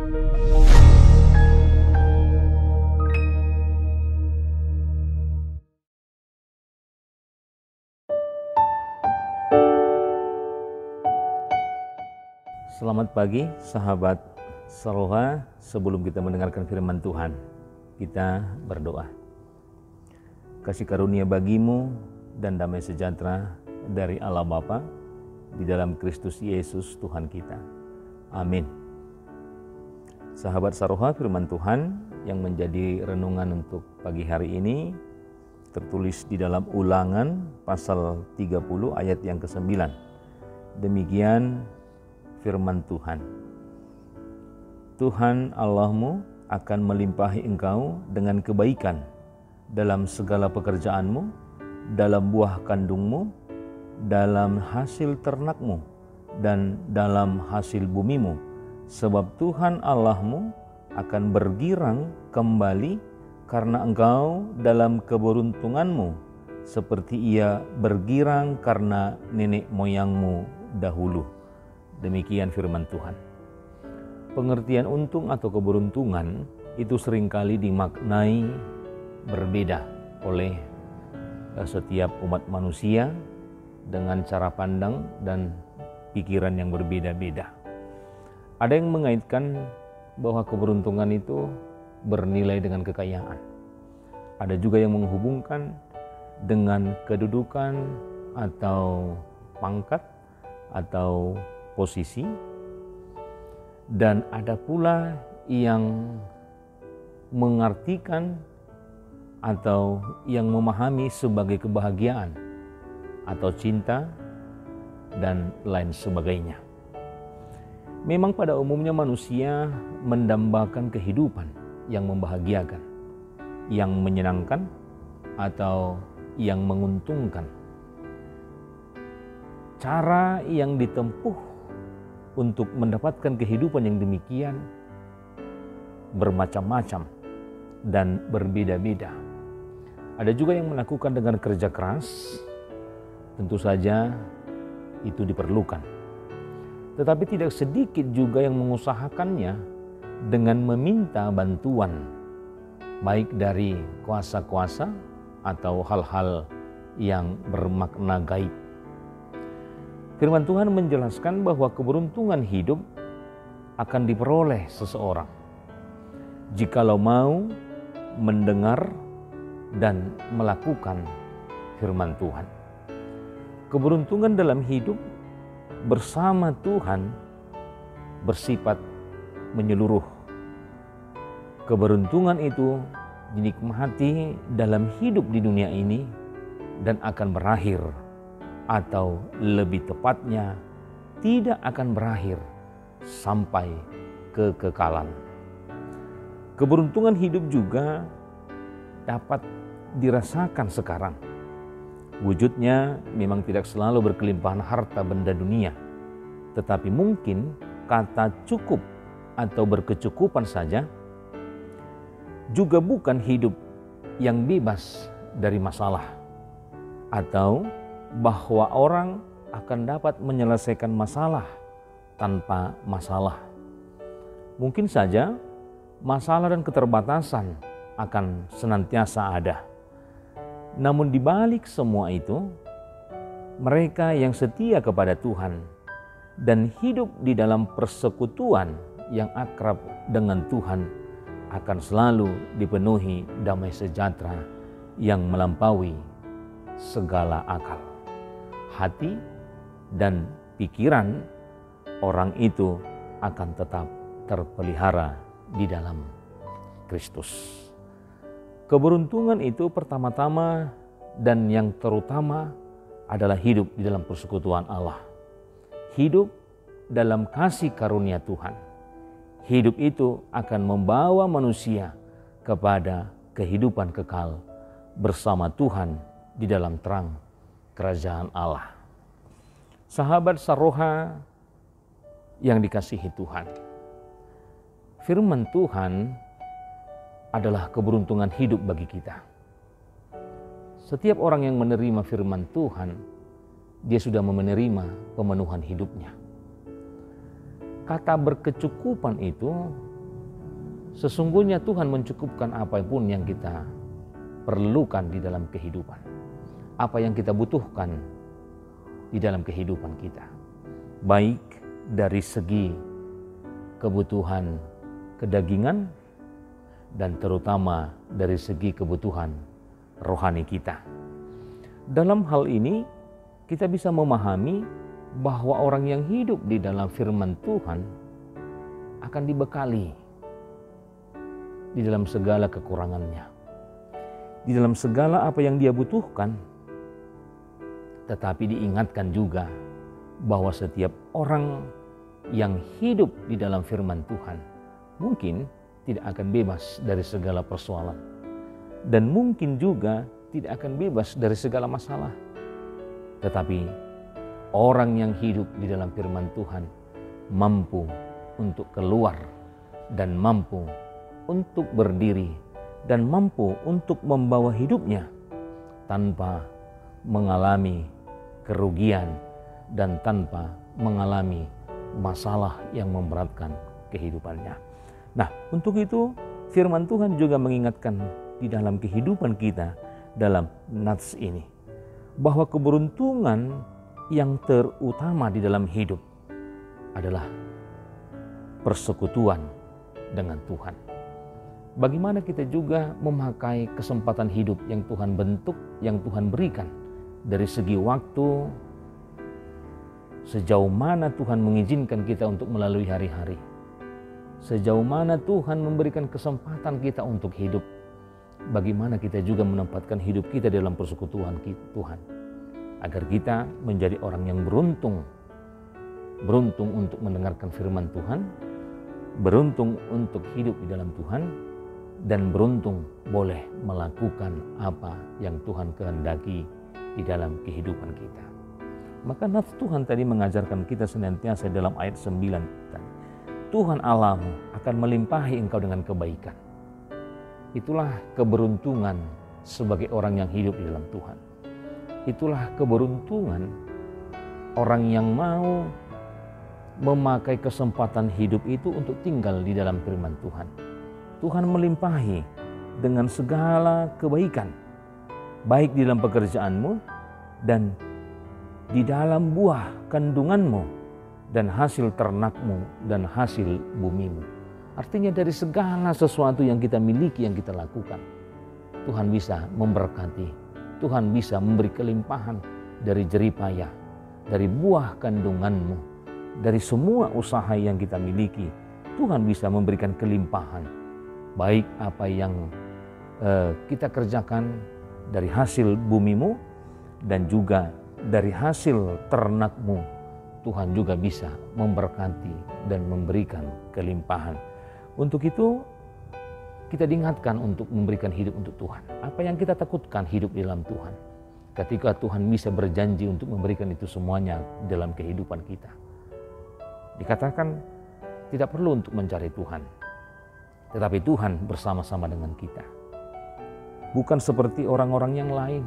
Selamat pagi sahabat Saroha. Sebelum kita mendengarkan firman Tuhan, kita berdoa. Kasih karunia bagimu dan damai sejahtera dari Allah Bapa di dalam Kristus Yesus Tuhan kita. Amin. Sahabat Saroha, firman Tuhan yang menjadi renungan untuk pagi hari ini tertulis di dalam Ulangan pasal 30 ayat yang ke-9. Demikian firman Tuhan. Tuhan Allahmu akan melimpahi engkau dengan kebaikan dalam segala pekerjaanmu, dalam buah kandungmu, dalam hasil ternakmu, dan dalam hasil bumimu. Sebab Tuhan Allahmu akan bergirang kembali karena engkau dalam keberuntunganmu, seperti ia bergirang karena nenek moyangmu dahulu. Demikian firman Tuhan. Pengertian untung atau keberuntungan itu seringkali dimaknai berbeda oleh setiap umat manusia dengan cara pandang dan pikiran yang berbeda-beda. Ada yang mengaitkan bahwa keberuntungan itu bernilai dengan kekayaan. Ada juga yang menghubungkan dengan kedudukan atau pangkat atau posisi, dan ada pula yang mengartikan atau yang memahami sebagai kebahagiaan atau cinta dan lain sebagainya. Memang pada umumnya manusia mendambakan kehidupan yang membahagiakan, yang menyenangkan atau yang menguntungkan. Cara yang ditempuh untuk mendapatkan kehidupan yang demikian bermacam-macam dan berbeda-beda. Ada juga yang melakukan dengan kerja keras, tentu saja itu diperlukan. Tetapi tidak sedikit juga yang mengusahakannya dengan meminta bantuan, baik dari kuasa-kuasa atau hal-hal yang bermakna gaib. Firman Tuhan menjelaskan bahwa keberuntungan hidup akan diperoleh seseorang jikalau mau mendengar dan melakukan firman Tuhan. Keberuntungan dalam hidup bersama Tuhan bersifat menyeluruh. Keberuntungan itu dinikmati dalam hidup di dunia ini dan akan berakhir, atau lebih tepatnya tidak akan berakhir sampai kekekalan. Keberuntungan hidup juga dapat dirasakan sekarang. Wujudnya memang tidak selalu berkelimpahan harta benda dunia, tetapi mungkin kata cukup atau berkecukupan saja juga bukan hidup yang bebas dari masalah, atau bahwa orang akan dapat menyelesaikan masalah tanpa masalah. Mungkin saja masalah dan keterbatasan akan senantiasa ada. Namun di balik semua itu, mereka yang setia kepada Tuhan dan hidup di dalam persekutuan yang akrab dengan Tuhan akan selalu dipenuhi damai sejahtera yang melampaui segala akal. Hati dan pikiran orang itu akan tetap terpelihara di dalam Kristus. Keberuntungan itu pertama-tama dan yang terutama adalah hidup di dalam persekutuan Allah. Hidup dalam kasih karunia Tuhan. Hidup itu akan membawa manusia kepada kehidupan kekal bersama Tuhan di dalam terang kerajaan Allah. Sahabat Saroha yang dikasihi Tuhan, firman Tuhan adalah keberuntungan hidup bagi kita. Setiap orang yang menerima firman Tuhan, dia sudah menerima pemenuhan hidupnya. Kata berkecukupan itu sesungguhnya Tuhan mencukupkan apapun yang kita perlukan di dalam kehidupan. Apa yang kita butuhkan di dalam kehidupan kita. Baik dari segi kebutuhan kedagingan dan terutama dari segi kebutuhan rohani kita. Dalam hal ini kita bisa memahami bahwa orang yang hidup di dalam firman Tuhan akan dibekali di dalam segala kekurangannya, di dalam segala apa yang dia butuhkan. Tetapi diingatkan juga bahwa setiap orang yang hidup di dalam firman Tuhan mungkin tidak akan bebas dari segala persoalan, dan mungkin juga tidak akan bebas dari segala masalah. Tetapi orang yang hidup di dalam firman Tuhan mampu untuk keluar dan mampu untuk berdiri dan mampu untuk membawa hidupnya tanpa mengalami kerugian dan tanpa mengalami masalah yang memberatkan kehidupannya. Nah, untuk itu firman Tuhan juga mengingatkan di dalam kehidupan kita dalam nats ini bahwa keberuntungan yang terutama di dalam hidup adalah persekutuan dengan Tuhan. Bagaimana kita juga memakai kesempatan hidup yang Tuhan bentuk, yang Tuhan berikan dari segi waktu, sejauh mana Tuhan mengizinkan kita untuk melalui hari-hari, sejauh mana Tuhan memberikan kesempatan kita untuk hidup, bagaimana kita juga menempatkan hidup kita dalam persekutuan Tuhan, agar kita menjadi orang yang beruntung untuk mendengarkan firman Tuhan, beruntung untuk hidup di dalam Tuhan, dan beruntung boleh melakukan apa yang Tuhan kehendaki di dalam kehidupan kita. Maka nafsu Tuhan tadi mengajarkan kita senantiasa dalam ayat 9 tadi, Tuhan Allahmu akan melimpahi engkau dengan kebaikan. Itulah keberuntungan sebagai orang yang hidup di dalam Tuhan. Itulah keberuntungan orang yang mau memakai kesempatan hidup itu untuk tinggal di dalam firman Tuhan. Tuhan melimpahi dengan segala kebaikan, baik di dalam pekerjaanmu dan di dalam buah kandunganmu dan hasil ternakmu dan hasil bumimu. Artinya dari segala sesuatu yang kita miliki, yang kita lakukan, Tuhan bisa memberkati, Tuhan bisa memberi kelimpahan dari jerih payah, dari buah kandunganmu, dari semua usaha yang kita miliki. Tuhan bisa memberikan kelimpahan, baik apa yang kita kerjakan dari hasil bumimu dan juga dari hasil ternakmu. Tuhan juga bisa memberkati dan memberikan kelimpahan. Untuk itu kita diingatkan untuk memberikan hidup untuk Tuhan. Apa yang kita takutkan hidup di dalam Tuhan, ketika Tuhan bisa berjanji untuk memberikan itu semuanya dalam kehidupan kita. Dikatakan tidak perlu untuk mencari Tuhan, tetapi Tuhan bersama-sama dengan kita. Bukan seperti orang-orang yang lain,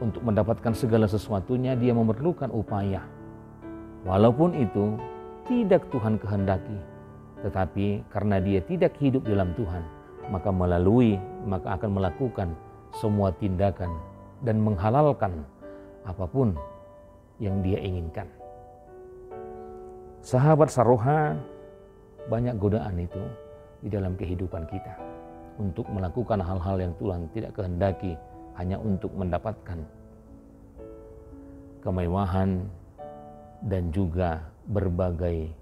untuk mendapatkan segala sesuatunya dia memerlukan upaya. Walaupun itu tidak Tuhan kehendaki, tetapi karena dia tidak hidup dalam Tuhan, maka akan melakukan semua tindakan dan menghalalkan apapun yang dia inginkan. Sahabat Saroha, banyak godaan itu di dalam kehidupan kita untuk melakukan hal-hal yang Tuhan tidak kehendaki hanya untuk mendapatkan kemewahan dan juga berbagai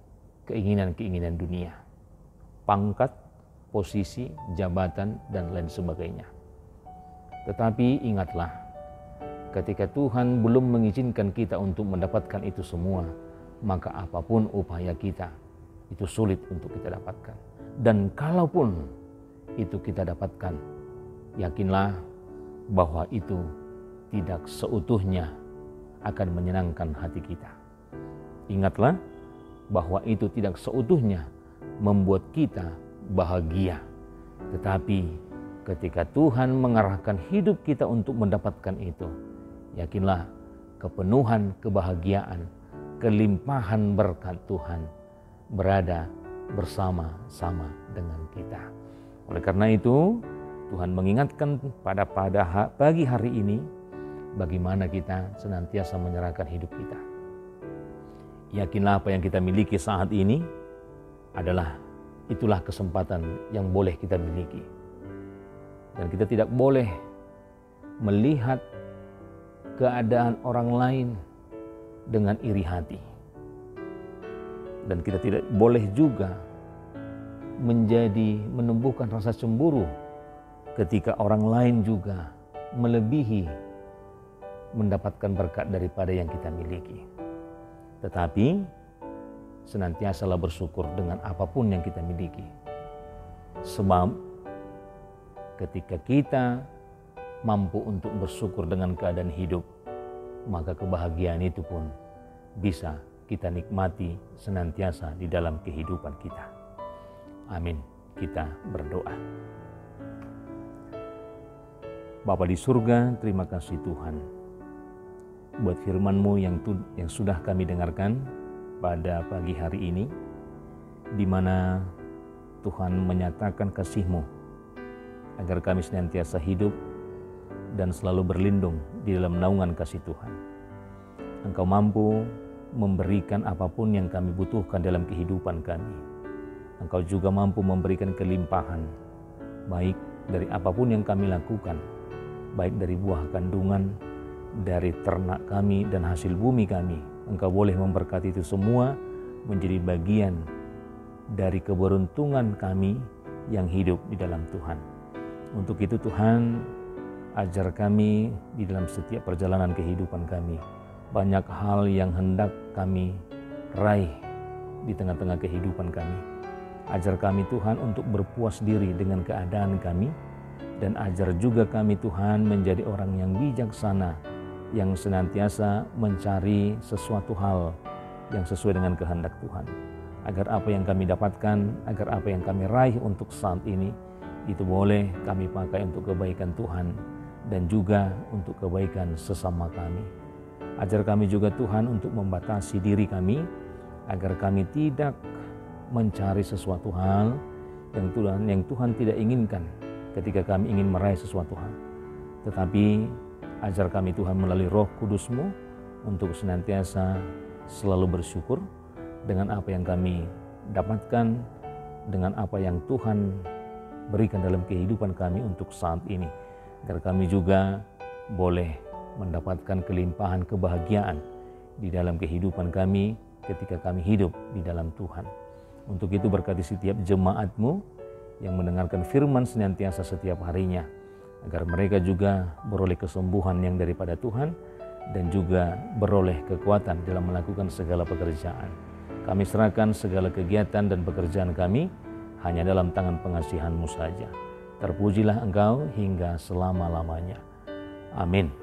keinginan-keinginan dunia, pangkat, posisi, jabatan, dan lain sebagainya. Tetapi ingatlah, ketika Tuhan belum mengizinkan kita untuk mendapatkan itu semua, maka apapun upaya kita, itu sulit untuk kita dapatkan. Dan kalaupun itu kita dapatkan, yakinlah bahwa itu tidak seutuhnya akan menyenangkan hati kita. Ingatlah bahwa itu tidak seutuhnya membuat kita bahagia. Tetapi ketika Tuhan mengarahkan hidup kita untuk mendapatkan itu, yakinlah kepenuhan kebahagiaan, kelimpahan berkat Tuhan berada bersama-sama dengan kita. Oleh karena itu, Tuhan mengingatkan pada pagi hari ini, bagaimana kita senantiasa menyerahkan hidup kita. Yakinlah apa yang kita miliki saat ini itulah kesempatan yang boleh kita miliki. Dan kita tidak boleh melihat keadaan orang lain dengan iri hati. Dan kita tidak boleh juga menumbuhkan rasa cemburu ketika orang lain juga melebihi mendapatkan berkat daripada yang kita miliki. Tetapi senantiasalah bersyukur dengan apapun yang kita miliki. Sebab ketika kita mampu untuk bersyukur dengan keadaan hidup, maka kebahagiaan itu pun bisa kita nikmati senantiasa di dalam kehidupan kita. Amin. Kita berdoa. Bapa di surga, terima kasih Tuhan buat firman-Mu yang sudah kami dengarkan pada pagi hari ini, di mana Tuhan menyatakan kasih-Mu agar kami senantiasa hidup dan selalu berlindung di dalam naungan kasih Tuhan. Engkau mampu memberikan apapun yang kami butuhkan dalam kehidupan kami. Engkau juga mampu memberikan kelimpahan, baik dari apapun yang kami lakukan, baik dari buah kandungan, dari ternak kami dan hasil bumi kami. Engkau boleh memberkati itu semua menjadi bagian dari keberuntungan kami yang hidup di dalam Tuhan. Untuk itu Tuhan, ajar kami di dalam setiap perjalanan kehidupan kami. Banyak hal yang hendak kami raih di tengah-tengah kehidupan kami. Ajar kami Tuhan untuk berpuas diri dengan keadaan kami, dan ajar juga kami Tuhan menjadi orang yang bijaksana, yang senantiasa mencari sesuatu hal yang sesuai dengan kehendak Tuhan. Agar apa yang kami dapatkan, agar apa yang kami raih untuk saat ini, itu boleh kami pakai untuk kebaikan Tuhan dan juga untuk kebaikan sesama kami. Ajar kami juga Tuhan untuk membatasi diri kami, agar kami tidak mencari sesuatu hal yang Tuhan tidak inginkan ketika kami ingin meraih sesuatu hal. Tetapi ajar kami Tuhan melalui Roh Kudus-Mu untuk senantiasa selalu bersyukur dengan apa yang kami dapatkan, dengan apa yang Tuhan berikan dalam kehidupan kami untuk saat ini. Agar kami juga boleh mendapatkan kelimpahan kebahagiaan di dalam kehidupan kami ketika kami hidup di dalam Tuhan. Untuk itu berkati setiap jemaat-Mu yang mendengarkan firman senantiasa setiap harinya, agar mereka juga beroleh kesembuhan yang daripada Tuhan dan juga beroleh kekuatan dalam melakukan segala pekerjaan. Kami serahkan segala kegiatan dan pekerjaan kami hanya dalam tangan pengasihan-Mu saja. Terpujilah Engkau hingga selama-lamanya. Amin.